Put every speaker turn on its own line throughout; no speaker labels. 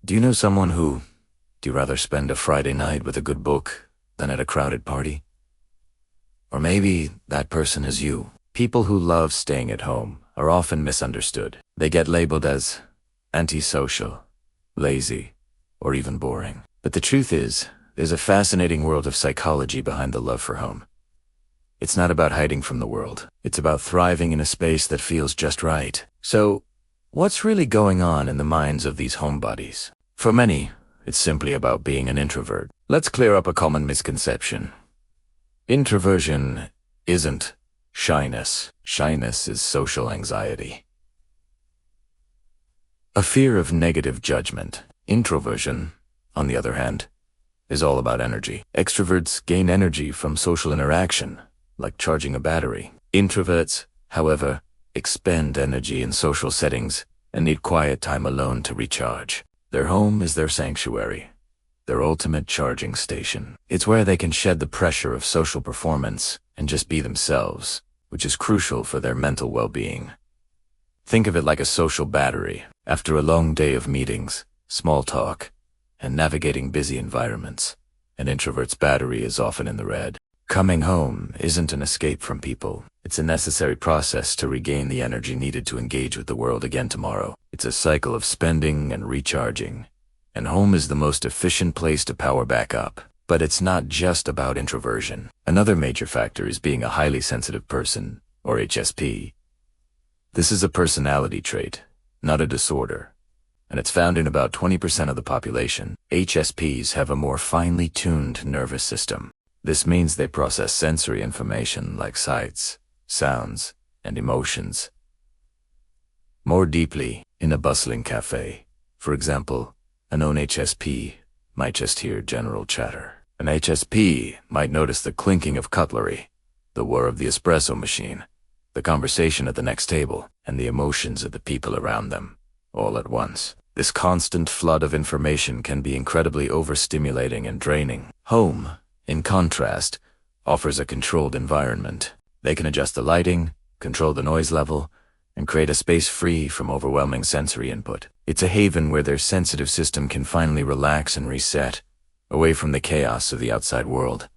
Do you know someone who, do you rather spend a Friday night with a good book than at a crowded party? Or maybe that person is you. People who love staying at home are often misunderstood. They get labeled as antisocial, lazy, or even boring. But the truth is, there's a fascinating world of psychology behind the love for home. It's not about hiding from the world. It's about thriving in a space that feels just right. So, what's really going on in the minds of these homebodies? For many, it's simply about being an introvert. Let's clear up a common misconception. Introversion isn't shyness. Shyness is social anxiety. A fear of negative judgment. Introversion, on the other hand, is all about energy. Extroverts gain energy from social interaction, like charging a battery. Introverts, however, expend energy in social settings and need quiet time alone to recharge. Their home is their sanctuary, their ultimate charging station. It's where they can shed the pressure of social performance and just be themselves, which is crucial for their mental well-being. Think of it like a social battery. After a long day of meetings, small talk, and navigating busy environments, an introvert's battery is often in the red. Coming home isn't an escape from people. It's a necessary process to regain the energy needed to engage with the world again tomorrow. It's a cycle of spending and recharging, and home is the most efficient place to power back up. But it's not just about introversion. Another major factor is being a highly sensitive person, or HSP. This is a personality trait, not a disorder, and it's found in about 20% of the population. HSPs have a more finely tuned nervous system. This means they process sensory information like sights, sounds, and emotions more deeply. In a bustling cafe, for example, a non-HSP might just hear general chatter. An HSP might notice the clinking of cutlery, the whir of the espresso machine, the conversation at the next table, and the emotions of the people around them, all at once. This constant flood of information can be incredibly overstimulating and draining. Home, in contrast, offers a controlled environment. They can adjust the lighting, control the noise level, and create a space free from overwhelming sensory input. It's a haven where their sensitive system can finally relax and reset, away from the chaos of the outside world.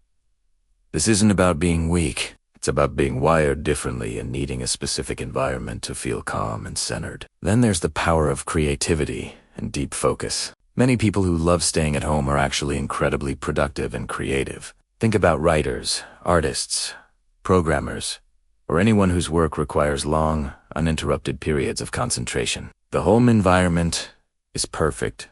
This isn't about being weak. It's about being wired differently and needing a specific environment to feel calm and centered. Then there's the power of creativity and deep focus. Many people who love staying at home are actually incredibly productive and creative. Think about writers, artists, programmers, or anyone whose work requires long, uninterrupted periods of concentration. The home environment is perfect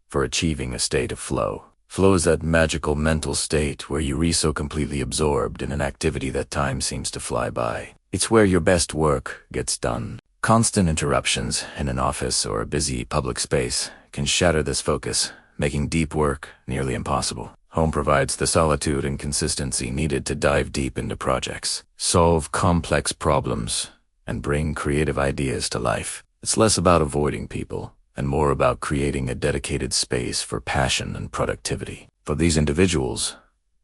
for achieving a state of flow. Flow is that magical mental state where you are so completely absorbed in an activity that time seems to fly by. It's where your best work gets done. Constant interruptions in an office or a busy public space can shatter this focus, making deep work nearly impossible. Home provides the solitude and consistency needed to dive deep into projects, solve complex problems, and bring creative ideas to life. It's less about avoiding people and more about creating a dedicated space for passion and productivity. For these individuals,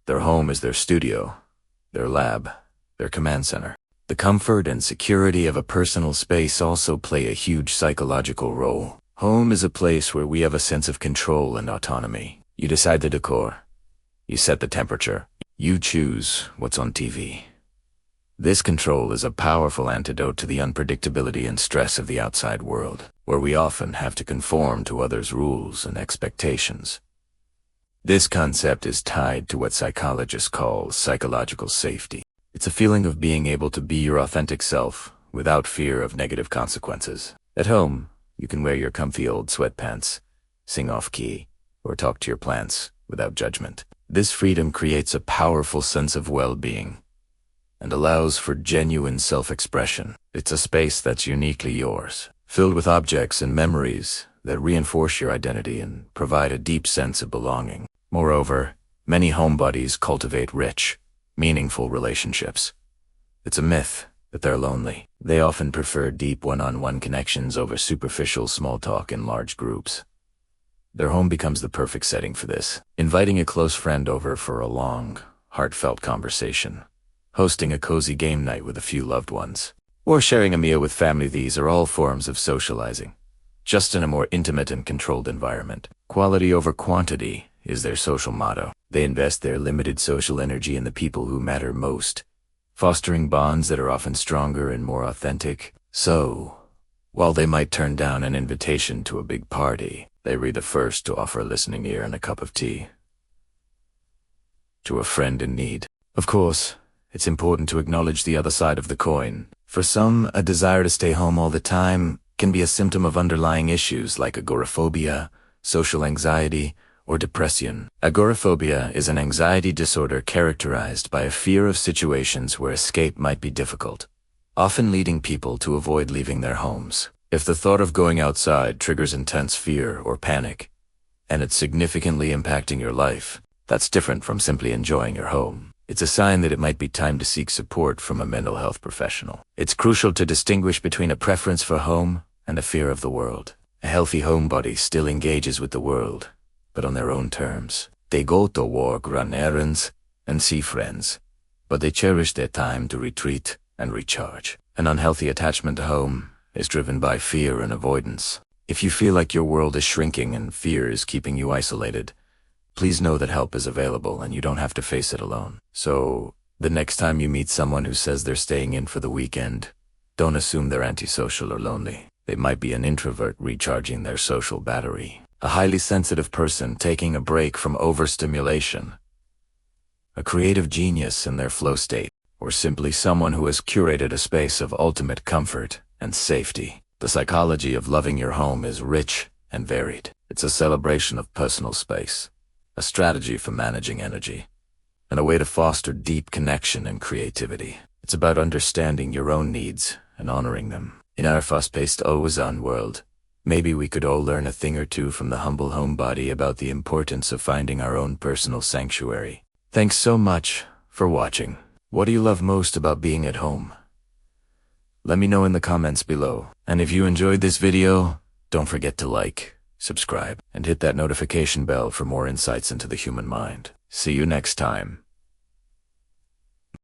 their home is their studio, their lab, their command center. The comfort and security of a personal space also play a huge psychological role. Home is a place where we have a sense of control and autonomy. You decide the decor. You set the temperature. You choose what's on TV. This control is a powerful antidote to the unpredictability and stress of the outside world, where we often have to conform to others' rules and expectations. This concept is tied to what psychologists call psychological safety. It's a feeling of being able to be your authentic self without fear of negative consequences. At home, you can wear your comfy old sweatpants, sing off-key, or talk to your plants without judgment. This freedom creates a powerful sense of well-being and allows for genuine self-expression. It's a space that's uniquely yours, filled with objects and memories that reinforce your identity and provide a deep sense of belonging. Moreover, many homebodies cultivate rich, meaningful relationships. It's a myth that they're lonely. They often prefer deep one-on-one connections over superficial small talk in large groups. Their home becomes the perfect setting for this. Inviting a close friend over for a long, heartfelt conversation, hosting a cozy game night with a few loved ones, or sharing a meal with family. These are all forms of socializing, just in a more intimate and controlled environment. Quality over quantity is their social motto. They invest their limited social energy in the people who matter most, fostering bonds that are often stronger and more authentic. So, while they might turn down an invitation to a big party, they be the first to offer a listening ear and a cup of tea to a friend in need. Of course, it's important to acknowledge the other side of the coin. For some, a desire to stay home all the time can be a symptom of underlying issues like agoraphobia, social anxiety, or depression. Agoraphobia is an anxiety disorder characterized by a fear of situations where escape might be difficult, often leading people to avoid leaving their homes. If the thought of going outside triggers intense fear or panic, and it's significantly impacting your life, that's different from simply enjoying your home. It's a sign that it might be time to seek support from a mental health professional. It's crucial to distinguish between a preference for home and a fear of the world. A healthy homebody still engages with the world, but on their own terms. They go to work, run errands, and see friends, but they cherish their time to retreat and recharge. An unhealthy attachment to home is driven by fear and avoidance. If you feel like your world is shrinking and fear is keeping you isolated, please know that help is available and you don't have to face it alone. So, the next time you meet someone who says they're staying in for the weekend, don't assume they're antisocial or lonely. They might be an introvert recharging their social battery, a highly sensitive person taking a break from overstimulation, a creative genius in their flow state, or simply someone who has curated a space of ultimate comfort and safety. The psychology of loving your home is rich and varied. It's a celebration of personal space, a strategy for managing energy, and a way to foster deep connection and creativity. It's about understanding your own needs and honoring them. In our fast-paced, always-on world, maybe we could all learn a thing or two from the humble homebody about the importance of finding our own personal sanctuary. Thanks so much for watching. What do you love most about being at home? Let me know in the comments below. And if you enjoyed this video, don't forget to like, subscribe, and hit that notification bell for more insights into the human mind. See you next time.